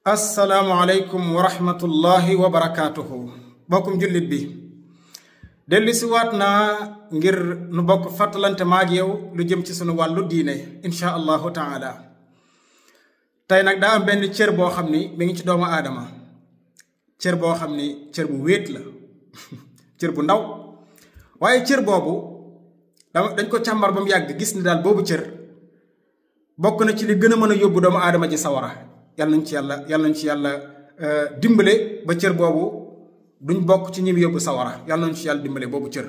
asalaamualeykum wa rahmatullahi wa barakaatuhu bokkum jullit bi dellu si waat naa ngir nu bokk fàttalante maag yow lu jëm ci sunu wàllu diine insha allahu taala. tey nag daa am benn cër boo xam ni mi ngi ci doomu aadama, cër boo xam ni cër bu wéet la cër bu ndaw, waaye cër boobu dañ ko càmbar ba mu yàgg gis ni daal boobu cër bokk na ci li gën a mën a yóbbu doomu aadama ji sawara. yàlla nañ ci yàlla dimbale ba cër boobu duñ bokk ci ñi yóbbu sawara. yàlla nañ ci yàlla dimbale boobu cër.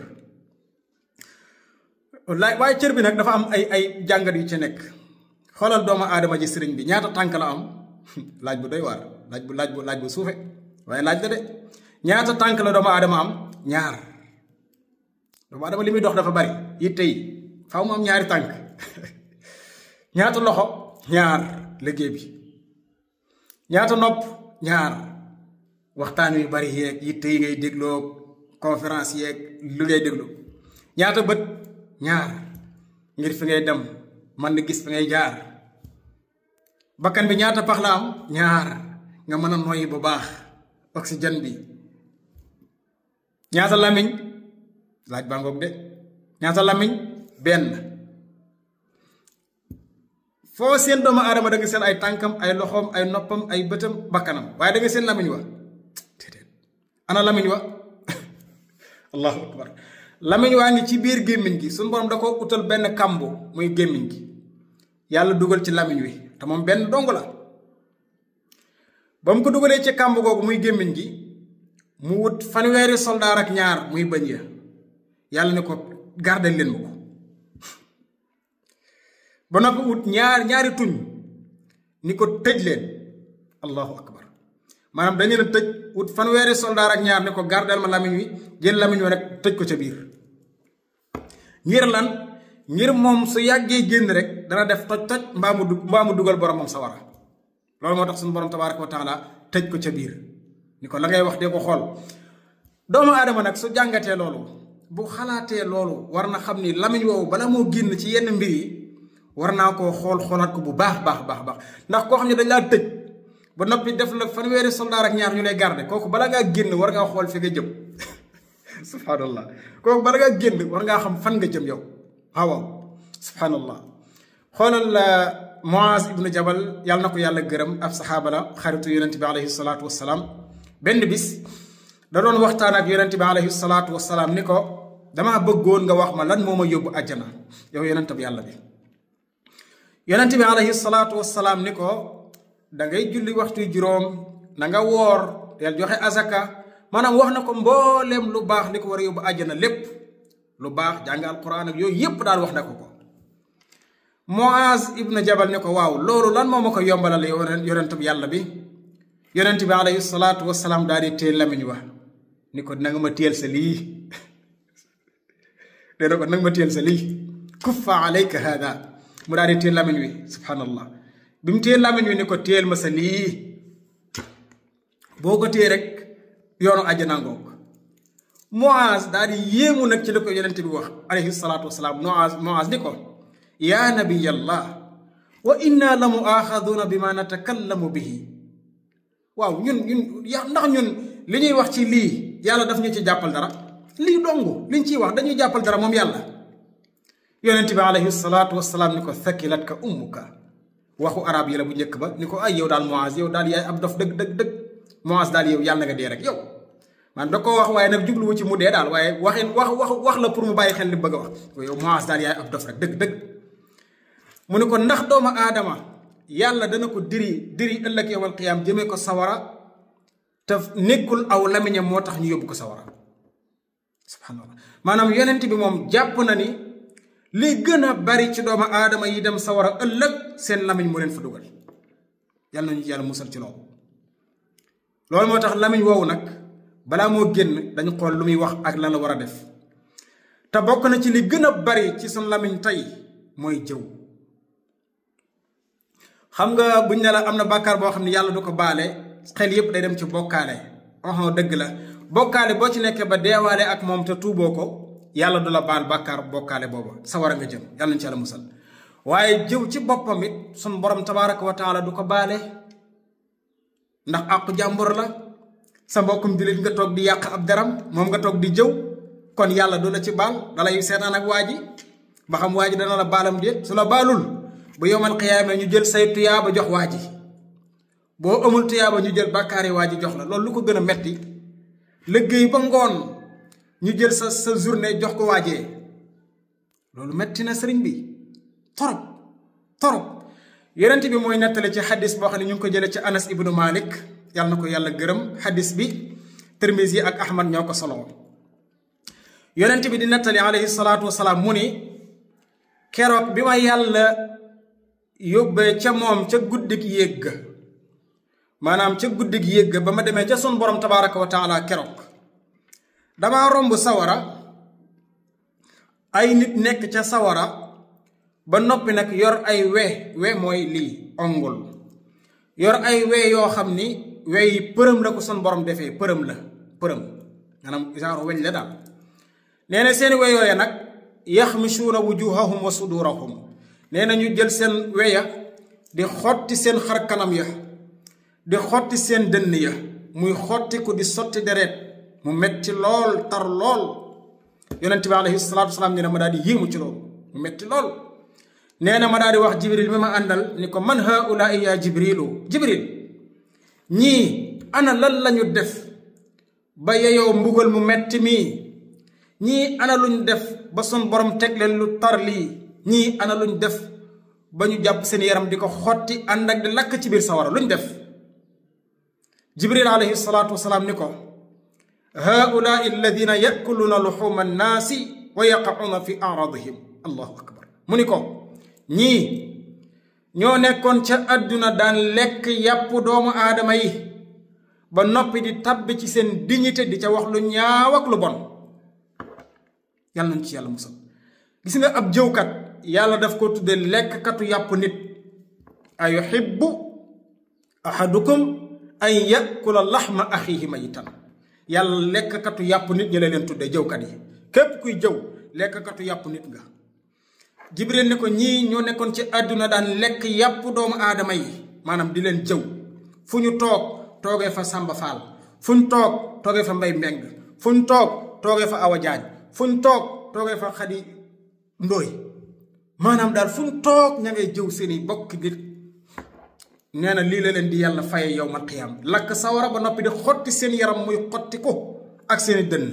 waaye cër bi nag dafa am ay jàngat yu ci nekk. xoolal doomu aadama ji sëriñ bi ñaata tànk la am laaj bu doy waar, laaj bu suufe waaye laaj la de. ñaata tànk la doomu aadama am? ñaar. doomu aadama li muy dox dafa bari yitte yi faaw mu am ñaari tànk. ñaata loxo? ñaar. liggéey bi. ñaata nopp? ñaar. waxtaan wi bari yeeg yitte yi ngay dégloo, conférence yeeg lu ngay déglu. ñaata bët? ñaar. ngir fi ngay dem man na gis fi ngay jaar. bakkan bi ñaata pax la am? ñaar. nga mën a noyyi bu baax oxygène bi. ñaata lamiñ? laaj baa ngoog de. ñaata lamiñ? benn. foo seen doomu aadama da nga seen ay tànkam, ay loxoom, ay noppam, ay bëtam, bakkanam, waaye da nga seen lamiñ wa déedéet. ana lamiñ wa? allahu akbar. lamiñ waa ngi ci biir gémmiñ gi. suñu borom da ko utal benn kàmbu muy gémmiñ gi, yàlla dugal ci lamiñ wi te moom benn dong la. ba mu ko dugalee ci kàmbu googu muy gémmiñ gi, mu wut fanweeri soldaar ak ñaar muy bëñ ya. yàlla ne ko gardel leen ma ko. ba noppi wut ñaari tuñ ni ko tëj leen. allahu akbar. maanaam dañu leen tëj, wut fanweeri soldaar ak ñaar ni ko gardel ma lamiñ wi, jël lamiñ wi rek tëj ko ca biir. ngir lan? ngir moom su yàggee génn rek dana def toj mbaa mu dugal boromam sawara. loolu moo tax suñu borom tabaaraka wa taala tëj ko ca biir ni ko la ngay wax dee ko xool. doomu aadama nag su jàngatee loolu, bu xalaatee loolu, war na xam ni lamiñ woowu bala moo génn ci yenn mbir yi war naa koo xoolaat ko bu baax ndax koo xam ne dañ laa tëj ba noppi def la fanweeri soldaar ak ñaar ñu lay garde, kooku bala ngaa génn war ngaa xool fi nga jëm. subhanallah. kooku bala ngaa génn war ngaa xam fan nga jëm yow. waaw subhanallah. xoolal Muaz ibnu Jabal, yàlla na ko yàlla gërëm, ab saxaaba la, xaritu yonente bi alayhi salaatu wassalaam. benn bis da doon waxtaan ak yonente bi alayhi salaatu wassalaam ni ko, damaa bëggoon nga wax ma lan moo ma yóbbu àjjana yow yonente bi yàlla bi. yonente bi alayhi salaatu wassalaam ni ko, da ngay julli waxtu juróom, na nga woor, del joxe azaka. maanaam wax na ko mbooleem lu baax li ko war a yóbbu àjjana lépp, lu baax, jàng alquran ak yooyu yépp daal wax na ko. Muaz ibn Jabal ne ko, waaw loolu lan moo ma ko yombalal yonent bi yàlla bi? yonent bi alayhi salaatu wassalaam daal di téel lamiñ wa ni ko, nanga ma téel sa lii. dee na ko, nanga ma téel sa lii. kuffa alayka hada. mu daal di téel lamiñ wi. subhanallah. bi mu téel lamiñ wi ni ko, téel ma sa lii. boo ko téye rek yoonu àjjana ngoog. Muaz daal di yéemu nag ci li ko yonent bi wax alayhi salaatu wassalaam. Muaz ni ko, yaa nabiyallah wa inna la muaxaduuna bi ma natakallamu bihi. waaw ñun ndax ñun li ñuy wax ci lii yàlla daf ñu ci jàppal dara? lii dong liñ ciy wax dañuy jàppal dara moom yàlla? yonent bi alayhi salaatu wassalaam ni ko, thakilat ka ummuka. waxu arab yi la bu njëkk ba ni ko, ay yow daal Muaz, yow daal yaay ab dof dëgg. Muaz daal yow yàlla na nga dee rek yow. man da ko wax waaye nag jubluwu ci mu dee daal, waaye wax la pour mu bàyyi xel li bëgg a wax. yow Muaz daal yaay ab dof rek dëgg. mu ne ko, ndax doomu aadama yàlla dana ko diri ëllëg yawmal qiyaam jëmee ko sawara te nekkul aw lamiñam moo tax ñu yóbbu ko sawara. subhanallah. maanaam yonent bi moom jàpp na ni li gën a bari ci doomu aadama yi dem sawara ëllëg seen lamiñ moo leen fa dugal. yàlla nañu ci yàlla musal ci loolu moo tax lamiñ woowu nag balaa moo génn dañu xool lu muy wax ak lan la war a def. te bokk na ci li gën a bari ci sun lamiñ tey mooy jëw. xam nga buñ ne la am na bàkkaar boo xam ne yàlla du ko baale, xel yépp day dem ci bokkaale. dëgg la, bokkaale boo ci nekkee ba deewaale ak moom te tuuboo ko, yàlla du la baal bàkkaar bokkaale booba, sawara nga jëm. yàlla nañ ci yàlla musal. waaye jëw ci boppam it sun borom tabaaraka wa taala du ko baale. ndax àqu jàmbur la sa mbokkum jullit nga toog di yàq ab daram moom nga toog di jëw kon yàlla du la ci baal dalay seetaan ak waa ji ba xam waa ji dana la baalam déet su la baalul bu yowmal xiyaama ñu jël say tuyaaba jox waa ji boo amul tuyaaba ñu jël bàkkaari waa ji jox la loolu lu ko gën a metti liggéey ba ngoon ñu jël sa journée jox ko waajee loolu metti na sëriñ bi torop yonent bi mooy nettali ci xadis boo xam ne ñu ngi ko jëlee ci Anas ibnu Malik yàlla na ko yàlla gërëm xadis bi Tirmisi ak Ahmad ñoo ko solo yonent bi di nettali alayhi salaatu wasalaam mu ni keroog bi ma yàlla yóbbee ca moom ca guddig yéeg ga maanaam ca guddig yéeg ga ba ma demee ca sun borom tabaraka wa taala keroog damaa romb sawara ay nit nekk ca sawara ba noppi nag yor ay we mooy lii ongul yor ay we yoo xam ni we yi përëm la ko sun borom defee përëm maanaam genre weñ la daal nee na seen we yooya nag yaxmisuuna wujuhahum wa sudurahum nee na ñu jël seen weya di xotti seen xar kanam ya di xotti seen dënn ya muy xotti ku di sotti deret mu metti lool tar lool yonent bi alayhi salaatu wasalaam nee na ma daal di yéemu ci loolu mu metti lool nee na ma daal di wax jibril mi ma àndal ni ko man haulaa ya jibril ñii ana lan lañu def ba yeyoo mbugal mu metti mii ñii ana luñ def ba son borom teg leen lu tar lii ñii ana luñ def ba ñu jàpp seen yaram di ko xotti ànd ak di lakk ci biir sawara luñ def jibril alayhi salaatu wasalaam ni ko haulaa alladina yakuluuna luxuma annaasi wa yaqacuuna fi aradihim allahu akbar mu ni ko ñii ñoo nekkoon ca àdduna daan lekk yàpp doomu aadama yi ba noppi di tabbi ci seen dignité di ca wax lu ñaaw ak lu bon yàlla nañ ci yàlla musal gis nga ab jëwkat yàlla daf ko tudde lekkkatu yàpp nit ayuhibbu ahadukum an yakula laxma axihi mayitan yàlla lekkkatu yàpp nit ñu leen tudde jëwkat yi képp kuy jëw lekkkatu yàpp nit nga jibril ne ko ñii ñoo nekkoon ci àdduna daan lekk yàpp doomu aadama yi maanaam di leen jëw fu ñu toog toogee fa Samba Fall fu ñu toog toogee fa Mbay Mbeng fu ñu toog toogee fa Awa Jaañ fu ñu toog toogee fa Xadi Ndooy maanaam daal fu ñu toog ña ngay jëw seeni bokk nit nee na lii la leen di yàlla faye yawmal qiyaam lakk sawara ba noppi di xotti seen yaram muy xotti ko ak seeni dënn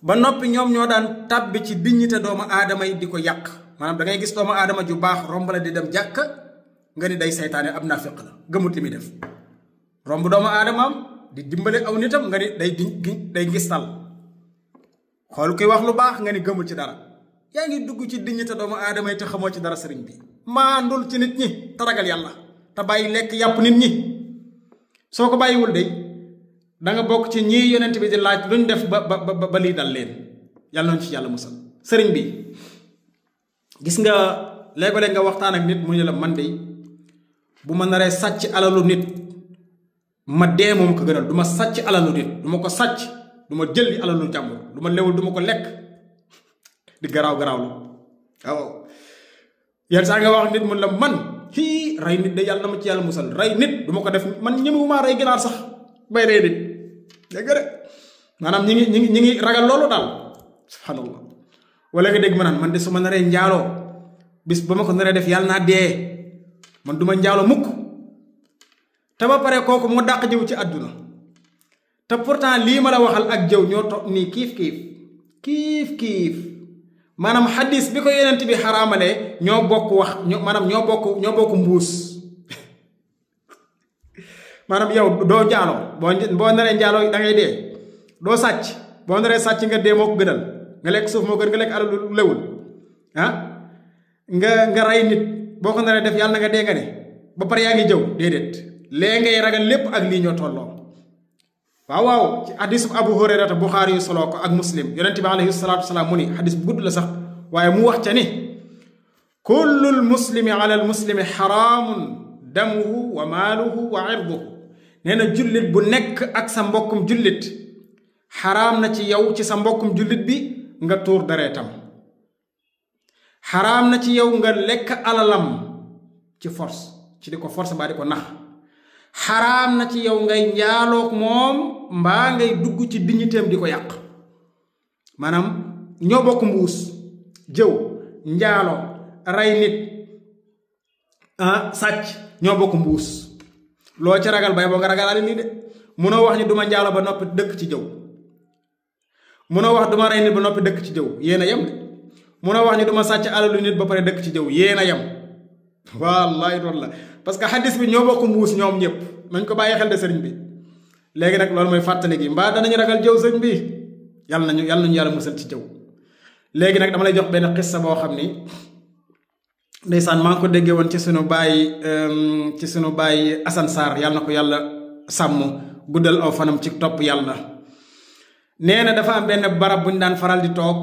ba noppi ñoom ñoo daan tàbbi ci dignité doomu aadama yi di ko yàq maanaam da ngay gis doomu aadama ju baax romb la di dem jàkk nga ni day seytaane ab naafiq la gëmut li muy def romb doomu aadamaam di dimbale aw nitam nga ni day ngistal xool kuy wax lu baax nga ni gëmul ci dara yaa ngi dugg ci dignité doomu aadama yi te xamoo ci dara sëriñ bi maandul ci nit ñi te ragal yàlla te bàyyi lekk yàpp nit ñi soo ko bàyyiwul de danga bokk ci ñii yonent bi di laaj luñ def ba lii dal leen yàlla nañ ci yàlla musal sëriñ bi gis nga léeg-léeg nga waxtaan ak nit mu ne la man de bu ma naree sàcc alalu nit ma dee moom ko gënal du ma sàcc alalu nit du ma ko sàcc du ma jëli alalu jàmbur du ma lewul du ma ko lekk di garaaw lu waaw yenn saa nga wax nit mun la man rey nit de yàlla na ma ci yàlla musal rey nit du ma ko def man ñemewumaa rey ginaar sax bay rey nit dégg nga de maanaam ñi ngi ragal loolu daal subhanallah wala nga dégg ma naan man de su ma naree njaaloo bis ba ma ko naree def yàlla naa dee man du ma njaaloo mukk te ba pare kooku moo dàq jëw ci àdduna te pourtant lii ma la waxal ak jëw ñoo toog nii kiif maanaam xadis bi ko yonent bi xaraamalee ñoo bokk wax maanaam ñoo bokk mbuus maanaam yow doo njaaloo boo naree njaaloo da ngay dee doo sàcc boo naree sàcc nga dee moo ko gënal nga lekk suuf moo gën nga lekk alal lewul nga rey nit boo ko naree def yàlla na nga dee nga ne ba pare yaa ngi jëw déedéet lee ngay ragal lépp ak lii ñoo tolloo waaw ci xadis bu Abu Hurayrata Buxaari yu soloo ko ak Muslim yonent bi alayhi salaatu wasalaam mu ni xadis bu gudd la sax waaye mu wax ca ni kullul muslimi ala al muslimi xaraamun damuhu wa maaluhu wa irduhu nee na jullit bu nekk ak sa mbokkum jullit xaraam na ci yow ci sa mbokkum jullit bi nga tuur deretam xaraam na ci yow nga lekk alalam ci force ci di ko force baa di ko nax xaraam na ci yow ngay njaaloog moom mbaa ngay dugg ci dignitéem di ko yàq maanaam ñoo bokk mbuus jëw njaaloo rey nit sàcc ñoo bokk mbuus loo ci ragal bay boo nga ragalaale nii de munoo wax ni duma njaalo ba noppi dëkk ci jëw munoo wax duma rey nit ba noppi dëkk ci jëw yéen a yem de munoo wax ni duma sàcc alalu nit ba pare dëkk ci jëw yéen a yem wallahi loolu la parce que xadis bi ñoo bokk mbuus ñoom ñëpp nañ ko bàyyi xel de sëriñ bi léegi nag loolu mooy fàttali gi mbaa danañu ragal jëw sëriñ bi yàlla nañu yàlla musal ci jëw léegi nag dama lay jox benn xissa boo xam ni ndeysaan maa ngi ko déggee woon ci sunu baay Assane Sarr yàlla na ko yàlla sàmm guddal aw fanam ci topp yàlla nee na dafa am benn barab bu ñu daan faral di toog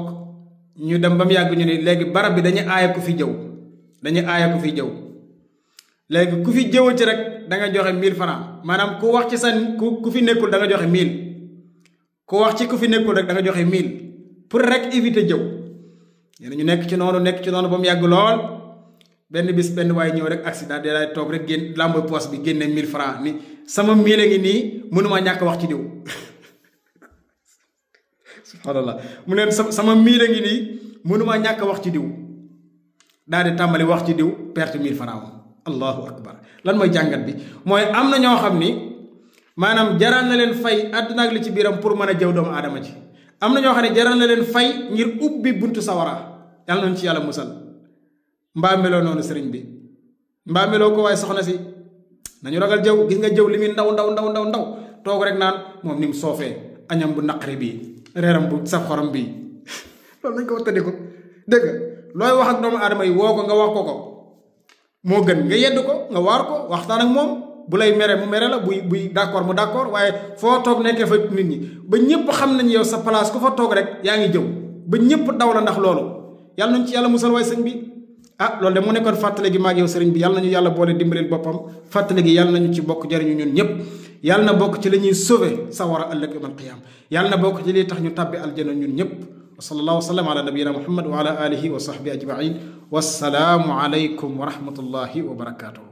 ñu dem ba mu yàgg ñu ni léegi barab bi dañuy aaya ku fi jëw léegi ku fi jëwati rek da nga joxe 1000 francs maanaam ku wax ci sa ku fi nekkul da nga joxe 1000 ku wax ci ku fi nekkul rek da nga joxe 1000 pour rek éviter jëw yéen ñu nekk ci noonu ba mu yàgg lool benn bis benn waaye ñëw rek accident de lay toog rek génn lamb poos bi génne 1000 francs ni sama 1000 a ngi nii mënuma ñàkk wax ci diw subhanallah mu ne sama 1000 a ngi nii mënuma ñàkk wax ci diw daal di tàmbali wax ci diw perte 1000 francs allahu akbar lan mooy jàngat bi mooy am na ñoo xam ni maanaam jaral na leen fay àdduna ak li ci biiram pour mën a jëw doomu aadama ji am na ñoo xam ne jaral na leen fay ngir ubbi buntu sawara yàlla nañu ci yàlla musal mbaa meloo noonu sëriñ bi mbaa meloo ko waaye soxna si nañu ragal jëw gis nga jëw li muy ndaw toog rek naan moom ni mu soofee añam bu naqari bii reeram bu saf xorom bii loolu nañ ko wattandi ko dégg nga looy wax ak doomu aadama yi woo ko nga wax ko moo gën nga yedd ko nga waar ko waxtaan ak moom bu lay mere mu mere la buy d'accord mu d'accord waaye foo toog nekkee fa nit ñi ba ñëpp xam nañ yow sa place ku fa toog rek yaa ngi jëw ba ñëpp daw la ndax loolu yàlla nañ ci yàlla musal waaye sëñ bi loolu de mu nekkoon fàttali gi maag yow sëriñ bi yàlla nañu yàlla boole dimbalil boppam fàttali gi yàlla nañu ci bokk jariñu ñun ñëpp yàlla na bokk ci la ñuy sauver sawara ëllëg yawmal qiyaama yàlla na bokk ci liy tax ñu tàbbi aljana ñun ñëpp wa sallallahu wa sallam ala nabiyina muhammad wa ala alihi wa sahbihi ajmain wassalaamu alaykum wa rahmatullahi wa barakatuh